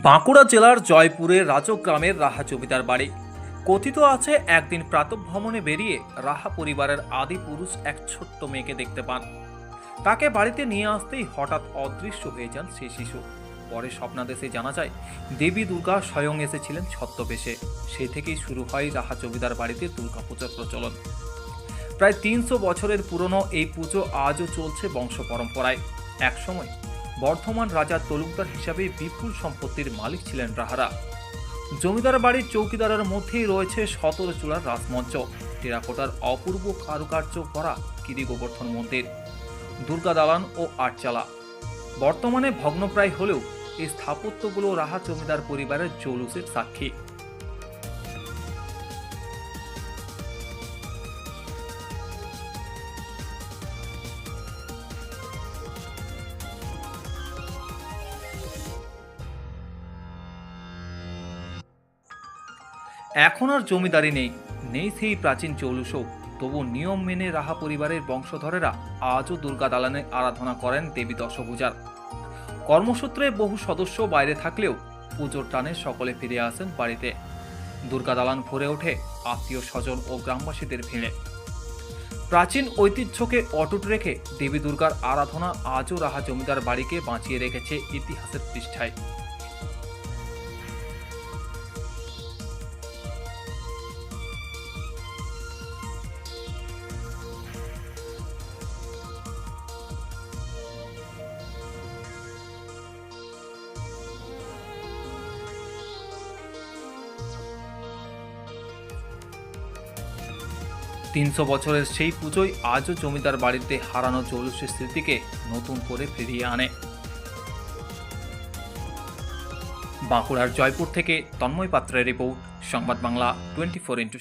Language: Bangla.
বাঁকুড়া জেলার জয়পুরের রাজক গ্রামের রাহা জমিদার বাড়ি। কথিত আছে একদিন প্রাতঃভ্রমণে বেরিয়ে রাহা পরিবারের আদি পুরুষ এক ছোট্ট মেয়েকে দেখতে পান। তাকে বাড়িতে নিয়ে আসতেই হঠাৎ অদৃশ্য হয়ে যান সেই শিশু। পরে স্বপ্নাদেশে জানা যায় দেবী দুর্গা স্বয়ং এসেছিলেন ছদ্মবেশে। সেই থেকেই শুরু হয় রাহা জমিদার বাড়িতে দুর্গাপূজার প্রচলন। প্রায় ৩০০ বছরের পুরনো এই পুজো আজও চলছে বংশ পরম্পরায়। একসময় বর্ধমান রাজা তলুকদার হিসাবে বিপুল সম্পত্তির মালিক ছিলেন রাহারা। জমিদার বাড়ির চৌকিদারের মধ্যেই রয়েছে ১৭ চূড়ার রাজমঞ্চ, টেরাকোটার অপূর্ব কারুকার্য করা গিরি গোবর্ধন মন্দির, দুর্গা দালান ও আটচালা। বর্তমানে ভগ্নপ্রায় হলেও এই স্থাপত্যগুলো রাহা জমিদার পরিবারের জৌলুসের সাক্ষী। এখন আর জমিদারি নেই, নেই সেই প্রাচীন জৌলুসও। তবু নিয়ম মেনে রাহা পরিবারের বংশধরেরা আজও দুর্গা দালানে আরাধনা করেন দেবী দশভূজার। কর্মসূত্রে বহু সদস্য বাইরে থাকলেও পুজোর টানে সকলে ফিরে আসেন বাড়িতে। দুর্গা দালান ভরে ওঠে আত্মীয় স্বজন ও গ্রামবাসীদের ভিড়ে। প্রাচীন ঐতিহ্যকে অটুট রেখে দেবী দুর্গার আরাধনা আজও রাহা জমিদার বাড়িকে বাঁচিয়ে রেখেছে ইতিহাসের পৃষ্ঠায়। ৩০০ বছরের সেই পুজোয় আজও জমিদার বাড়িতে হারানো জৌলুসের স্মৃতিকে নতুন করে ফিরিয়ে আনে। বাঁকুড়ার জয়পুর থেকে তন্ময় পাত্রের রিপোর্ট, সংবাদ বাংলা 24x7।